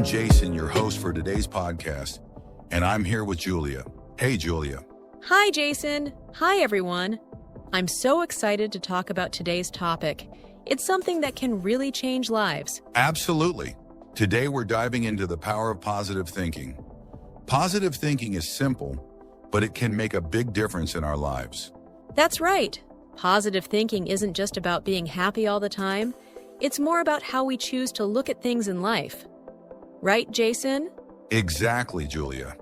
I'm Jason, your host for today's podcast, and I'm here with Julia. Hey, Julia. Hi, Jason. Hi, everyone. I'm so excited to talk about today's topic. It's something that can really change lives. Absolutely. Today, we're diving into the power of positive thinking. Positive thinking is simple, but it can make a big difference in our lives. That's right. Positive thinking isn't just about being happy all the time. It's more about how we choose to look at things in life. Right, Jason? Exactly, Julia.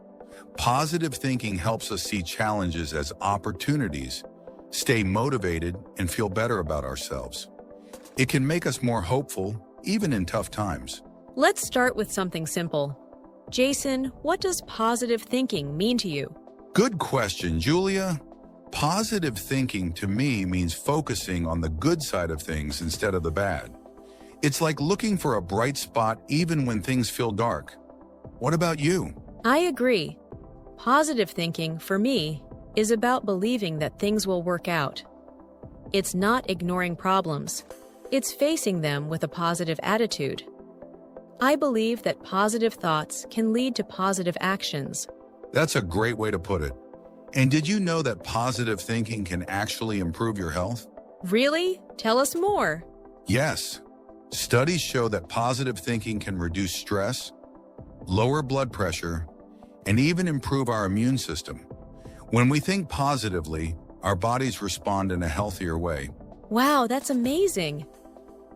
Positive thinking helps us see challenges as opportunities, stay motivated, and feel better about ourselves. It can make us more hopeful, even in tough times. Let's start with something simple. Jason, what does positive thinking mean to you? Good question, Julia. Positive thinking to me means focusing on the good side of things instead of the bad. It's like looking for a bright spot even when things feel dark. What about you? I agree. Positive thinking, for me, is about believing that things will work out. It's not ignoring problems. It's facing them with a positive attitude. I believe that positive thoughts can lead to positive actions. That's a great way to put it. And did you know that positive thinking can actually improve your health? Really? Tell us more. Yes. Studies show that positive thinking can reduce stress, lower blood pressure, and even improve our immune system. When we think positively, our bodies respond in a healthier way. Wow, that's amazing.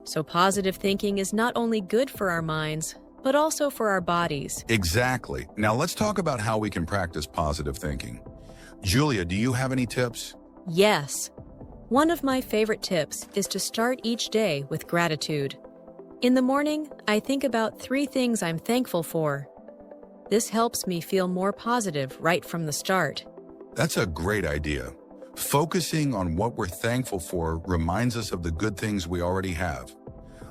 So positive thinking is not only good for our minds, but also for our bodies. Exactly. Now let's talk about how we can practice positive thinking. Julia, do you have any tips? Yes. One of my favorite tips is to start each day with gratitude. In the morning, I think about 3 things I'm thankful for. This helps me feel more positive right from the start. That's a great idea. Focusing on what we're thankful for reminds us of the good things we already have.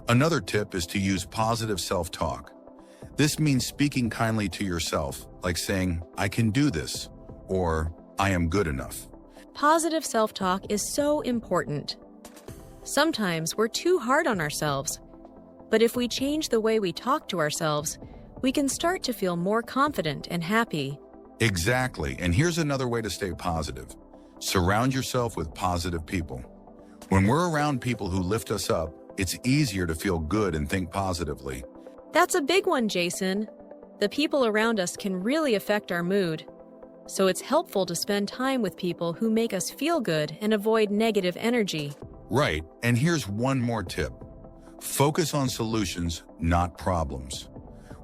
Another tip is to use positive self-talk. This means speaking kindly to yourself, like saying, "I can do this," or "I am good enough." Positive self-talk is so important. Sometimes we're too hard on ourselves, but if we change the way we talk to ourselves, we can start to feel more confident and happy. Exactly, and here's another way to stay positive. Surround yourself with positive people. When we're around people who lift us up, it's easier to feel good and think positively. That's a big one, Jason. The people around us can really affect our mood. So it's helpful to spend time with people who make us feel good and avoid negative energy. Right, and here's one more tip. Focus on solutions, not problems.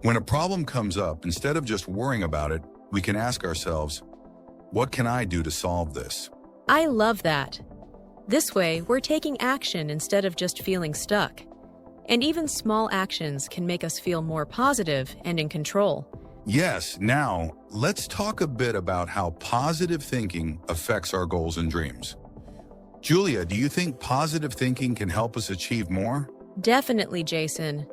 When a problem comes up, instead of just worrying about it, we can ask ourselves, what can I do to solve this? I love that. This way, we're taking action instead of just feeling stuck. And even small actions can make us feel more positive and in control. Yes, now let's talk a bit about how positive thinking affects our goals and dreams. Julia, do you think positive thinking can help us achieve more? Definitely, Jason.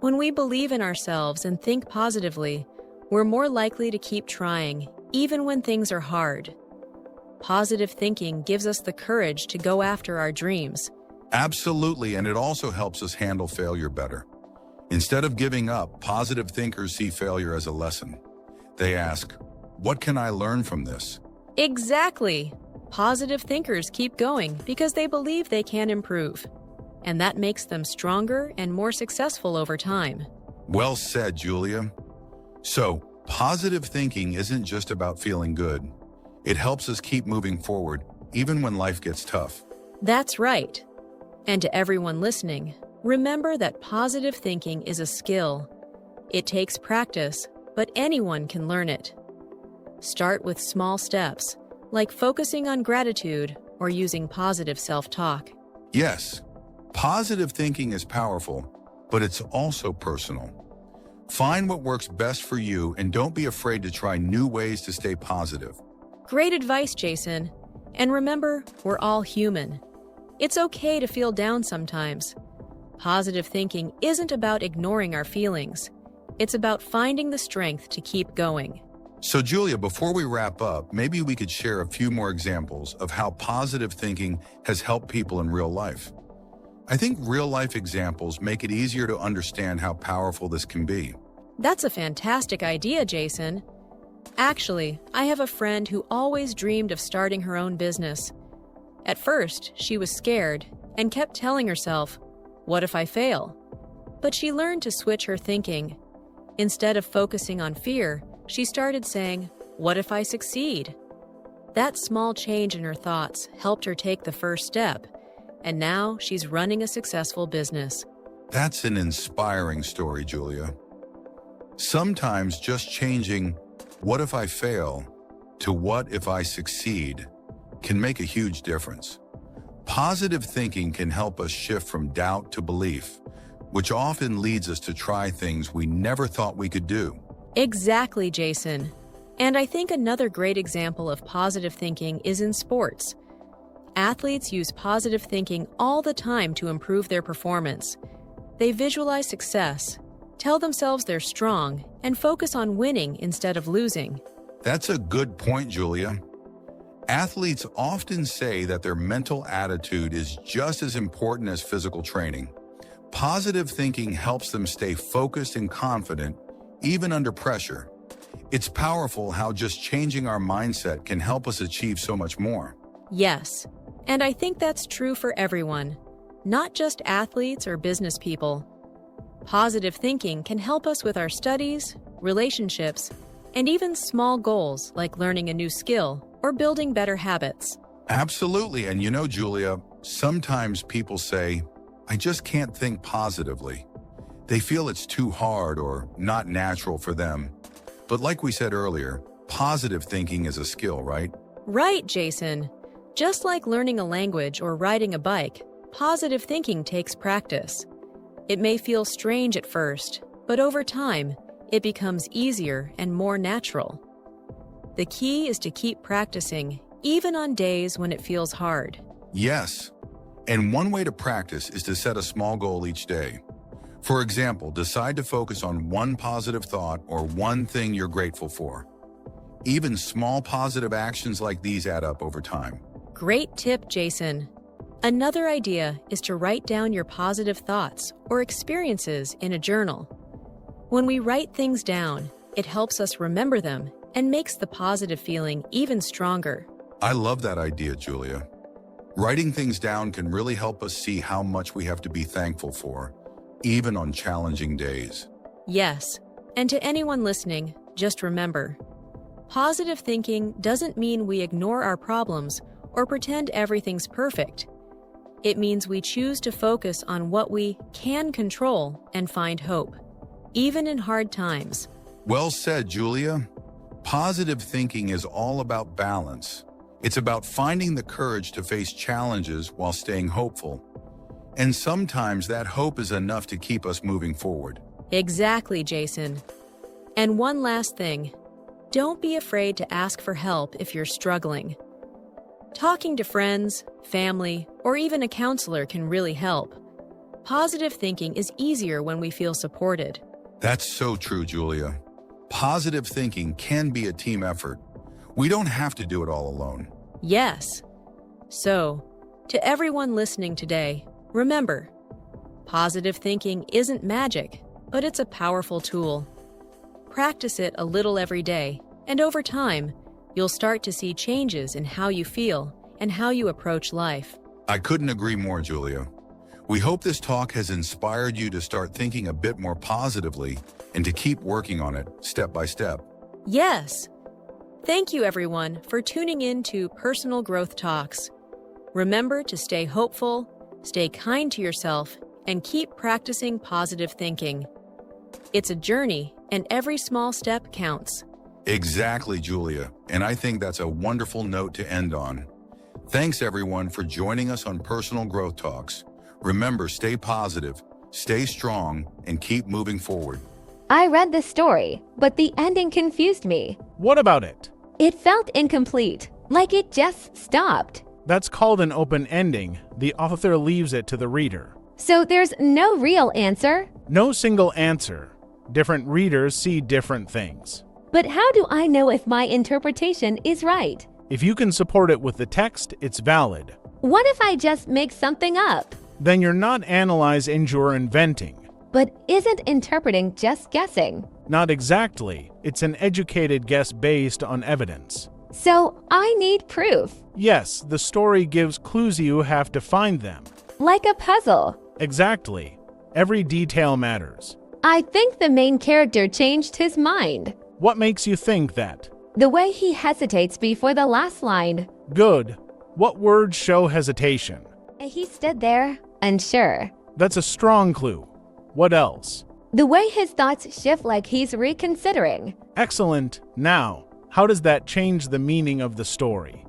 When we believe in ourselves and think positively, we're more likely to keep trying, even when things are hard. Positive thinking gives us the courage to go after our dreams. Absolutely, and it also helps us handle failure better. Instead of giving up, positive thinkers see failure as a lesson. They ask, what can I learn from this? Exactly. Positive thinkers keep going because they believe they can improve. And that makes them stronger and more successful over time. Well said, Julia. So, positive thinking isn't just about feeling good. It helps us keep moving forward, even when life gets tough. That's right. And to everyone listening, remember that positive thinking is a skill. It takes practice, but anyone can learn it. Start with small steps, like focusing on gratitude or using positive self-talk. Yes, positive thinking is powerful, but it's also personal. Find what works best for you and don't be afraid to try new ways to stay positive. Great advice, Jason. And remember, we're all human. It's okay to feel down sometimes. Positive thinking isn't about ignoring our feelings. It's about finding the strength to keep going. So Julia, before we wrap up, maybe we could share a few more examples of how positive thinking has helped people in real life. I think real-life examples make it easier to understand how powerful this can be. That's a fantastic idea, Jason. Actually, I have a friend who always dreamed of starting her own business. At first, she was scared and kept telling herself, "What if I fail?" But she learned to switch her thinking. Instead of focusing on fear, she started saying, "What if I succeed?" That small change in her thoughts helped her take the first step, and now she's running a successful business. That's an inspiring story, Julia. Sometimes just changing "what if I fail" to "what if I succeed" can make a huge difference. Positive thinking can help us shift from doubt to belief, which often leads us to try things we never thought we could do. Exactly, Jason. And I think another great example of positive thinking is in sports. Athletes use positive thinking all the time to improve their performance. They visualize success, tell themselves they're strong, and focus on winning instead of losing. That's a good point, Julia. Athletes often say that their mental attitude is just as important as physical training. Positive thinking helps them stay focused and confident, even under pressure. It's powerful how just changing our mindset can help us achieve so much more. Yes, and I think that's true for everyone, not just athletes or business people. Positive thinking can help us with our studies, relationships, and even small goals like learning a new skill or building better habits. Absolutely. And you know, Julia, sometimes people say, "I just can't think positively." They feel it's too hard or not natural for them. But like we said earlier, positive thinking is a skill, right? Right, Jason. Just like learning a language or riding a bike, positive thinking takes practice. It may feel strange at first, but over time, it becomes easier and more natural. The key is to keep practicing, even on days when it feels hard. Yes. And one way to practice is to set a small goal each day. For example, decide to focus on one positive thought or one thing you're grateful for. Even small positive actions like these add up over time. Great tip, Jason. Another idea is to write down your positive thoughts or experiences in a journal. When we write things down, it helps us remember them and makes the positive feeling even stronger. I love that idea, Julia. Writing things down can really help us see how much we have to be thankful for, even on challenging days. Yes, and to anyone listening, just remember, positive thinking doesn't mean we ignore our problems or pretend everything's perfect. It means we choose to focus on what we can control and find hope, even in hard times. Well said, Julia. Positive thinking is all about balance. It's about finding the courage to face challenges while staying hopeful. And sometimes that hope is enough to keep us moving forward. Exactly, Jason. And one last thing, don't be afraid to ask for help if you're struggling. Talking to friends, family, or even a counselor can really help. Positive thinking is easier when we feel supported. That's so true, Julia. Positive thinking can be a team effort. We don't have to do it all alone. Yes. So, to everyone listening today, remember, positive thinking isn't magic, but it's a powerful tool. Practice it a little every day, and over time, you'll start to see changes in how you feel and how you approach life. I couldn't agree more, Julia. We hope this talk has inspired you to start thinking a bit more positively and to keep working on it step by step. Yes. Thank you, everyone, for tuning in to Personal Growth Talks. Remember to stay hopeful, stay kind to yourself, and keep practicing positive thinking. It's a journey, and every small step counts. Exactly, Julia. And I think that's a wonderful note to end on. Thanks, everyone, for joining us on Personal Growth Talks. Remember, stay positive, stay strong, and keep moving forward. I read this story, but the ending confused me. What about it? It felt incomplete, like it just stopped. That's called an open ending. The author leaves it to the reader. So there's no real answer? No single answer. Different readers see different things. But how do I know if my interpretation is right? If you can support it with the text, it's valid. What if I just make something up? Then you're not analyzing, you're inventing. but isn't interpreting, just guessing. Not exactly. It's an educated guess based on evidence. So I need proof. Yes, the story gives clues, you have to find them. Like a puzzle. Exactly. Every detail matters. I think the main character changed his mind. What makes you think that? The way he hesitates before the last line. Good. What words show hesitation? He stood there, unsure. That's a strong clue. What else? The way his thoughts shift like he's reconsidering. Excellent. Now, how does that change the meaning of the story?